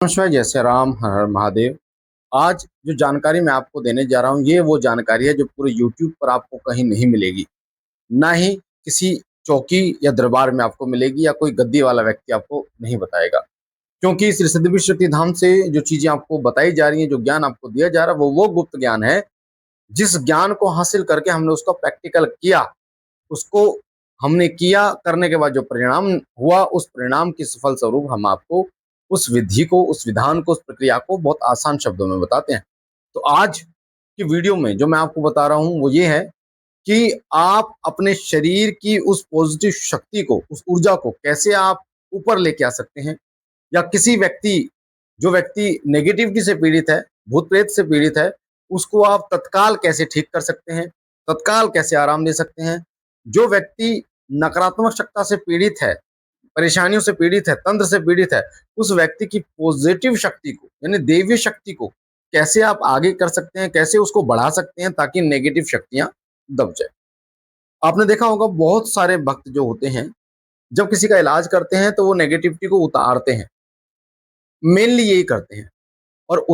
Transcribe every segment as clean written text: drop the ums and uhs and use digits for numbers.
नमस्कार, जय श्री राम, हर हर महादेव। आज जो जानकारी मैं आपको देने जा रहा हूँ, ये वो जानकारी है जो पूरे यूट्यूब पर आपको कहीं नहीं मिलेगी। ना ही किसी चौकी या दरबार में आपको मिलेगी या कोई गद्दी वाला व्यक्ति आपको नहीं बताएगा। क्योंकि श्री सिद्ध विश्व शक्ति धाम से जो चीज़ें आपको बताई जा रही हैं, जो ज्ञान आपको दिया जा रहा है, वो गुप्त ज्ञान है, जिस ज्ञान को हासिल करके हमने उसका प्रैक्टिकल किया, उसको हमने किया, करने के बाद जो परिणाम हुआ, उस परिणाम के सफल स्वरूप हम आपको उस विधि को, उस विधान को, उस प्रक्रिया को बहुत आसान शब्दों में बताते हैं। तो आज की वीडियो में जो मैं आपको बता रहा हूँ, वो ये है कि आप अपने शरीर की उस पॉजिटिव शक्ति को, उस ऊर्जा को कैसे आप ऊपर लेके आ सकते हैं, या किसी व्यक्ति जो व्यक्ति नेगेटिविटी से पीड़ित है, भूत-प्रेत से पीड़ित है, उसको आप तत्काल कैसे ठीक कर सकते हैं, तत्काल कैसे आराम दे सकते हैं। जो व्यक्ति नकारात्मक शक्ति से पीड़ित है, परेशानियों से पीड़ित है, तंत्र से पीड़ित है, उस व्यक्ति की पॉजिटिव शक्ति को, यानी दैवीय शक्ति को कैसे आप आगे कर सकते हैं, कैसे उसको बढ़ा सकते हैं ताकि नेगेटिव शक्तियाँ दब जाए। आपने देखा होगा बहुत सारे भक्त जो होते हैं, जब किसी का इलाज करते हैं तो वो नेगेटिविटी को उतारते हैं, मेनली यही करते हैं। और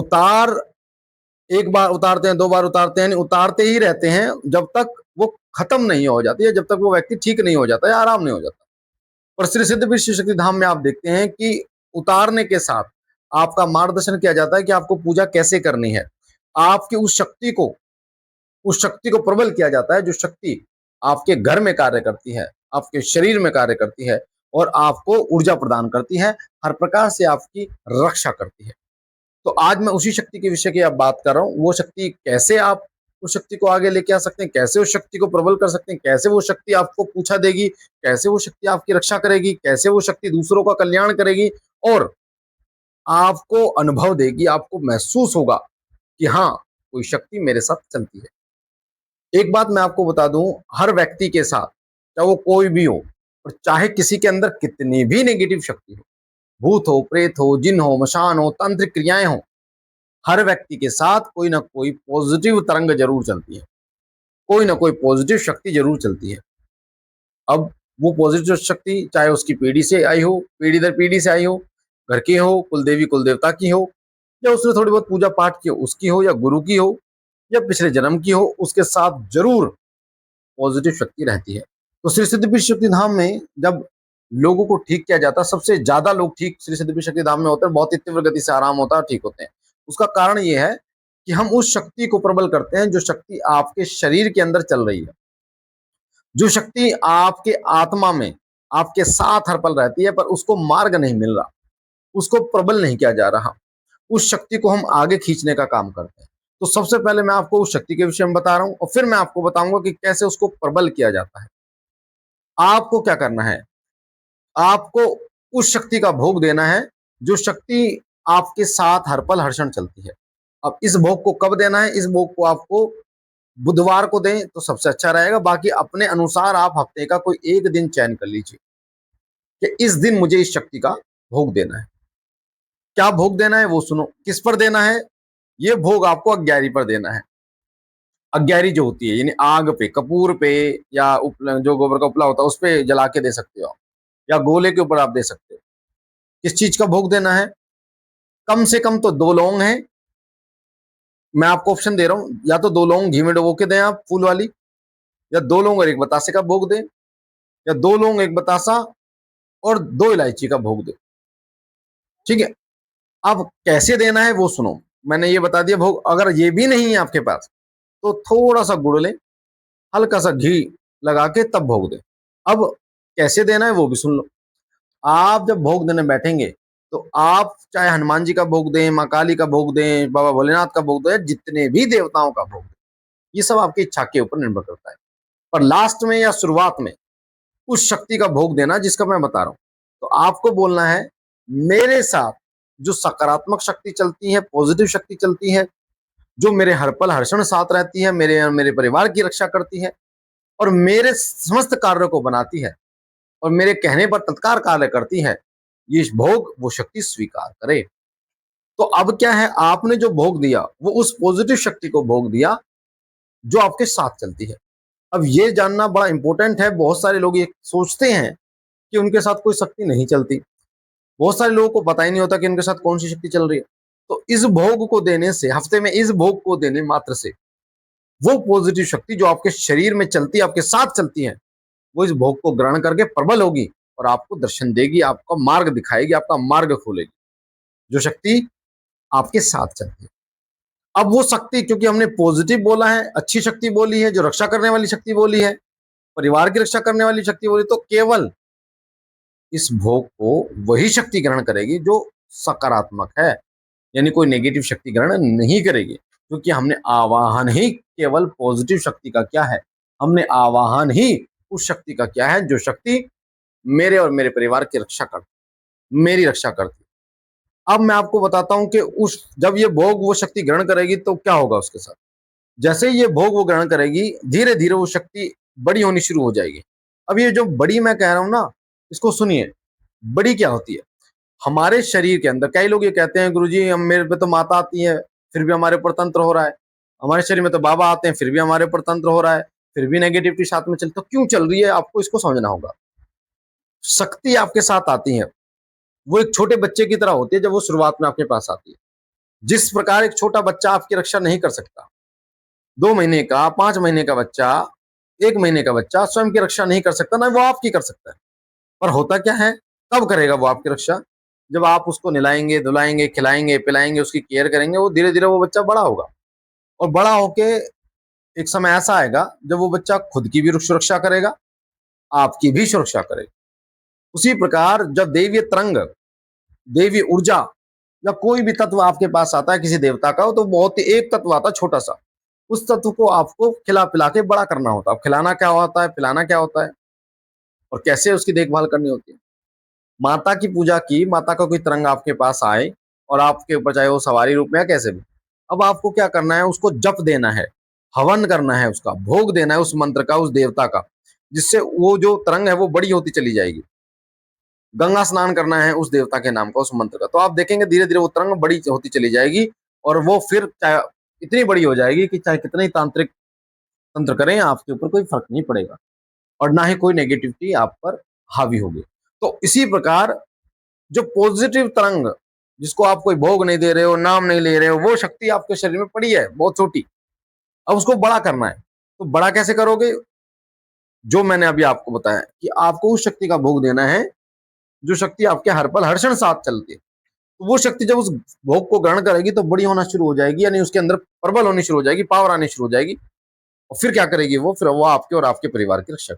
एक बार उतारते हैं, 2 बार उतारते हैं, यानी उतारते ही रहते हैं जब तक वो खत्म नहीं हो जाती है, जब तक वो व्यक्ति ठीक नहीं हो जाता या आराम नहीं हो जाता। और श्री सिद्ध विश्व शक्ति धाम में आप देखते हैं कि उतारने के साथ आपका मार्गदर्शन किया जाता है कि आपको पूजा कैसे करनी है। आपकी उस शक्ति को प्रबल किया जाता है, जो शक्ति आपके घर में कार्य करती है, आपके शरीर में कार्य करती है और आपको ऊर्जा प्रदान करती है, हर प्रकार से आपकी रक्षा करती है। तो आज मैं उसी शक्ति के विषय की आप बात कर रहा हूँ। वो शक्ति कैसे आप उस शक्ति को आगे लेके आ सकते हैं, कैसे उस शक्ति को प्रबल कर सकते हैं, कैसे वो शक्ति आपको पूछा देगी, कैसे वो शक्ति आपकी रक्षा करेगी, कैसे वो शक्ति दूसरों का कल्याण करेगी और आपको अनुभव देगी, आपको महसूस होगा कि हाँ, कोई शक्ति मेरे साथ चलती है। एक बात मैं आपको बता दूं, हर व्यक्ति के साथ, चाहे वो कोई भी हो और चाहे किसी के अंदर कितनी भी नेगेटिव शक्ति हो, भूत हो, प्रेत हो, जिन हो, मशान हो, तांत्रिक क्रियाएं हो, हर व्यक्ति के साथ कोई ना कोई पॉजिटिव तरंग जरूर चलती है, कोई ना कोई पॉजिटिव शक्ति जरूर चलती है। अब वो पॉजिटिव शक्ति चाहे उसकी पीढ़ी से आई हो, पीढ़ी दर पीढ़ी से आई हो, घर की हो, कुल देवी कुल देवता की हो, या उसने थोड़ी बहुत पूजा पाठ की हो उसकी हो, या गुरु की हो, या पिछले जन्म की हो, उसके साथ जरूर पॉजिटिव शक्ति रहती है। तो श्री सिद्ध विश्व शक्ति धाम में जब लोगों को ठीक किया जाता है, सबसे ज्यादा लोग ठीक श्री सिद्ध विश्व शक्ति धाम में होते हैं, बहुत ही तीव्र गति से आराम होता है, ठीक होते हैं। उसका कारण ये है कि हम उस शक्ति को प्रबल करते हैं जो शक्ति आपके शरीर के अंदर चल रही है, जो शक्ति आपके आत्मा में आपके साथ हर पल रहती है, पर उसको मार्ग नहीं मिल रहा, उसको प्रबल नहीं किया जा रहा, उस शक्ति को हम आगे खींचने का काम करते हैं। तो सबसे पहले मैं आपको उस शक्ति के विषय में बता रहा हूं और फिर मैं आपको बताऊंगा कि कैसे उसको प्रबल किया जाता है। आपको क्या करना है, आपको उस शक्ति का भोग देना है जो शक्ति आपके साथ हर पल हर क्षण चलती है। अब इस भोग को कब देना है, इस भोग को आपको बुधवार को दें तो सबसे अच्छा रहेगा, बाकी अपने अनुसार आप हफ्ते का कोई एक दिन चयन कर लीजिए कि इस दिन मुझे इस शक्ति का भोग देना है। क्या भोग देना है वो सुनो, किस पर देना है, ये भोग आपको अग्यारी पर देना है। अग्यारी जो होती है यानी आग पे, कपूर पे, या जो गोबर का उपला होता है उस पे जला के दे सकते हो आप, या गोले के ऊपर आप दे सकते हो। किस चीज का भोग देना है, कम से कम तो 2 लौंग है, मैं आपको ऑप्शन दे रहा हूं, या तो 2 लौंग घी में डुबो के दें आप फूल वाली, या 2 लौंग और 1 बतासे का भोग दें, या 2 लौंग 1 बतासा और 2 इलायची का भोग दें। ठीक है, अब कैसे देना है वो सुनो, मैंने ये बता दिया भोग। अगर ये भी नहीं है आपके पास तो थोड़ा सा गुड़ लें, हल्का सा घी लगा के तब भोग दें। अब कैसे देना है वो भी सुन लो। आप जब भोग देने बैठेंगे तो आप चाहे हनुमान जी का भोग दें, माँ काली का भोग दें, बाबा भोलेनाथ का भोग दें, जितने भी देवताओं का भोग दें, ये सब आपकी इच्छा के ऊपर निर्भर करता है। पर लास्ट में या शुरुआत में उस शक्ति का भोग देना जिसका मैं बता रहा हूं, तो आपको बोलना है मेरे साथ जो सकारात्मक शक्ति चलती है, पॉजिटिव शक्ति चलती है, जो मेरे हर पल हर क्षण साथ रहती है, मेरे परिवार की रक्षा करती है और मेरे समस्त कार्यों को बनाती है और मेरे कहने पर तत्काल कार्य करती है, ये भोग वो शक्ति स्वीकार करे। तो अब क्या है, आपने जो भोग दिया वो उस पॉजिटिव शक्ति को भोग दिया जो आपके साथ चलती है। अब ये जानना बड़ा इंपॉर्टेंट है, बहुत सारे लोग ये सोचते हैं कि उनके साथ कोई शक्ति नहीं चलती। बहुत सारे लोगों को पता ही नहीं होता कि इनके साथ कौन सी शक्ति चल रही है। तो इस भोग को देने से, हफ्ते में इस भोग को देने मात्र से, वो पॉजिटिव शक्ति जो आपके शरीर में चलती है, आपके साथ चलती है, वो इस भोग को ग्रहण करके प्रबल होगी और आपको दर्शन देगी, आपका मार्ग दिखाएगी, आपका मार्ग खोलेगी। जो शक्ति आपके साथ चलती है। अब वो शक्ति, क्योंकि हमने पॉजिटिव बोला है, अच्छी शक्ति बोली है, जो रक्षा करने वाली शक्ति बोली है, परिवार की रक्षा करने वाली शक्ति बोली, तो केवल इस भोग को वही शक्ति ग्रहण करेगी जो सकारात्मक है, यानी कोई नेगेटिव शक्ति ग्रहण नहीं करेगी, क्योंकि हमने आवाहन ही केवल पॉजिटिव शक्ति का किया है। हमने आवाहन ही उस शक्ति का किया है जो शक्ति मेरे और मेरे परिवार की रक्षा करती, मेरी रक्षा करती। अब मैं आपको बताता हूं कि उस जब ये भोग वो शक्ति ग्रहण करेगी तो क्या होगा उसके साथ। जैसे ही ये भोग वो ग्रहण करेगी, धीरे धीरे वो शक्ति बड़ी होनी शुरू हो जाएगी। अब ये जो बड़ी मैं कह रहा हूं ना, इसको सुनिए। बड़ी क्या होती है? हमारे शरीर के अंदर कई लोग ये कहते हैं, गुरुजी हम मेरे पे तो माता आती है फिर भी हमारे ऊपर तंत्र हो रहा है, हमारे शरीर में तो बाबा आते हैं फिर भी हमारे ऊपर तंत्र हो रहा है, फिर भी नेगेटिविटी साथ में चलती, तो क्यों चल रही है? आपको इसको समझना होगा। शक्ति आपके साथ आती है, वो एक छोटे बच्चे की तरह होती है जब वो शुरुआत में आपके पास आती है। जिस प्रकार एक छोटा बच्चा आपकी रक्षा नहीं कर सकता, 2 महीने का, 5 महीने का बच्चा, 1 महीने का बच्चा स्वयं की रक्षा नहीं कर सकता, ना वो आपकी कर सकता है। पर होता क्या है, कब करेगा वो आपकी रक्षा? जब आप उसको नहलाएंगे, धुलाएंगे, खिलाएंगे, पिलाएंगे, उसकी केयर करेंगे, वो धीरे धीरे वो बच्चा बड़ा होगा और बड़ा होके एक समय ऐसा आएगा जब वो बच्चा खुद की भी सुरक्षा करेगा, आपकी भी सुरक्षा करेगा। उसी प्रकार जब दैवीय तरंग, दैवीय ऊर्जा या कोई भी तत्व आपके पास आता है किसी देवता का, तो बहुत ही एक तत्व आता है छोटा सा, उस तत्व को आपको खिला पिला के बड़ा करना होता है। अब खिलाना क्या होता है, पिलाना क्या होता है और कैसे उसकी देखभाल करनी होती है। माता की पूजा की, माता का कोई तरंग आपके पास आए और आपके ऊपर, चाहे वो सवारी रूप में या कैसे भी, अब आपको क्या करना है, उसको जप देना है, हवन करना है, उसका भोग देना है उस मंत्र का, उस देवता का, जिससे वो जो तरंग है वो बड़ी होती चली जाएगी। गंगा स्नान करना है उस देवता के नाम का, उस मंत्र का, तो आप देखेंगे धीरे धीरे वो तरंग बड़ी होती चली जाएगी और वो फिर चाहे इतनी बड़ी हो जाएगी कि चाहे कितने ही तांत्रिक तंत्र करें आपके ऊपर कोई फर्क नहीं पड़ेगा और ना ही कोई नेगेटिविटी आप पर हावी होगी। तो इसी प्रकार जो पॉजिटिव तरंग, जिसको आप कोई भोग नहीं दे रहे हो, नाम नहीं ले रहे हो, वो शक्ति आपके शरीर में पड़ी है बहुत छोटी, अब उसको बड़ा करना है। तो बड़ा कैसे करोगे? जो मैंने अभी आपको बताया कि आपको उस शक्ति का भोग देना है जो शक्ति आपके हर पल हर क्षण साथ चलती है। तो वो शक्ति जब उस भोग को ग्रहण करेगी तो बड़ी होना शुरू हो जाएगी, यानी उसके अंदर प्रबल होनी शुरू हो जाएगी, पावर आनी शुरू हो जाएगी। और फिर क्या करेगी वो? फिर वो आपके और आपके परिवार की रक्षा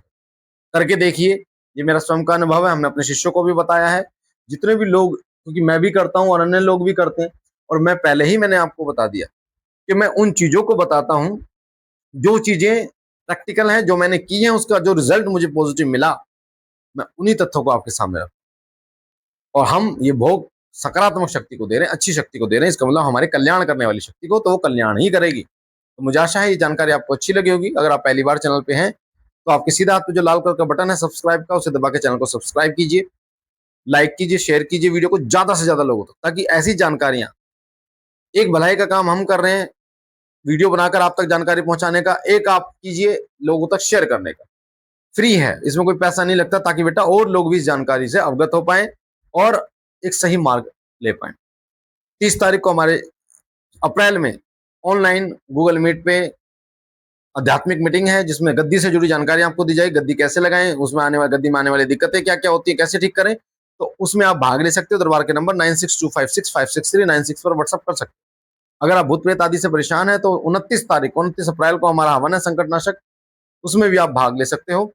करके देखिए। ये मेरा स्वयं का अनुभव है, हमने अपने शिष्यों को भी बताया है, जितने भी लोग, क्योंकि मैं भी करता हूँ और अन्य लोग भी करते हैं, और मैं पहले ही मैंने आपको बता दिया कि मैं उन चीजों को बताता हूँ जो चीजें प्रैक्टिकल हैं, जो मैंने की है, उसका जो रिजल्ट मुझे पॉजिटिव मिला, मैं उन्हीं तथ्यों को आपके सामने रखता हूं। और हम ये भोग सकारात्मक शक्ति को दे रहे हैं, अच्छी शक्ति को दे रहे हैं, इसका मतलब हमारे कल्याण करने वाली शक्ति को, तो वो कल्याण ही करेगी। तो मुझे आशा है ये जानकारी आपको अच्छी लगी होगी। अगर आप पहली बार चैनल पे हैं तो आपके सीधा हाथ पे जो लाल कलर का बटन है सब्सक्राइब का, उसे दबा के चैनल को सब्सक्राइब कीजिए, लाइक कीजिए, शेयर कीजिए वीडियो को ज्यादा से ज्यादा लोगों तक, ताकि ऐसी जानकारियां, एक भलाई का काम हम कर रहे हैं वीडियो बनाकर आप तक जानकारी पहुंचाने का, एक आप कीजिए लोगों तक शेयर करने का। फ्री है, इसमें कोई पैसा नहीं लगता, ताकि बेटा और लोग भी इस जानकारी से अवगत हो पाए और एक सही मार्ग ले पाए। 30 तारीख को हमारे अप्रैल में ऑनलाइन गूगल मीट पे आध्यात्मिक मीटिंग है, जिसमें गद्दी से जुड़ी जानकारी आपको दी जाएगी। गद्दी कैसे लगाएं, उसमें आने वाली, गद्दी में आने वाली दिक्कतें क्या क्या होती है, कैसे ठीक करें, तो उसमें आप भाग ले सकते हो। दरबार के नंबर 9625656396 पर व्हाट्सअप कर सकते हो। अगर आप भूत प्रेत आदि से परेशान है तो 29 तारीख, 29 अप्रैल को हमारा हवन है संकटनाशक, उसमें भी आप भाग ले सकते हो,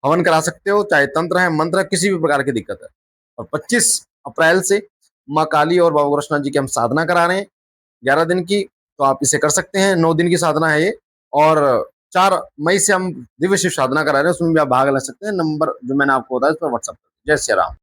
हवन करा सकते हो, चाहे तंत्र है, मंत्र है, किसी भी प्रकार की दिक्कत है। और 25 अप्रैल से माँ काली और बाबा कृष्णा जी की हम साधना करा रहे हैं 11 दिन की, तो आप इसे कर सकते हैं। 9 दिन की साधना है ये। और 4 मई से हम दिव्य शिव साधना करा रहे हैं, उसमें भी आप भाग ले सकते हैं। नंबर जो मैंने आपको बताया उस पर व्हाट्सअप। जय श्री राम।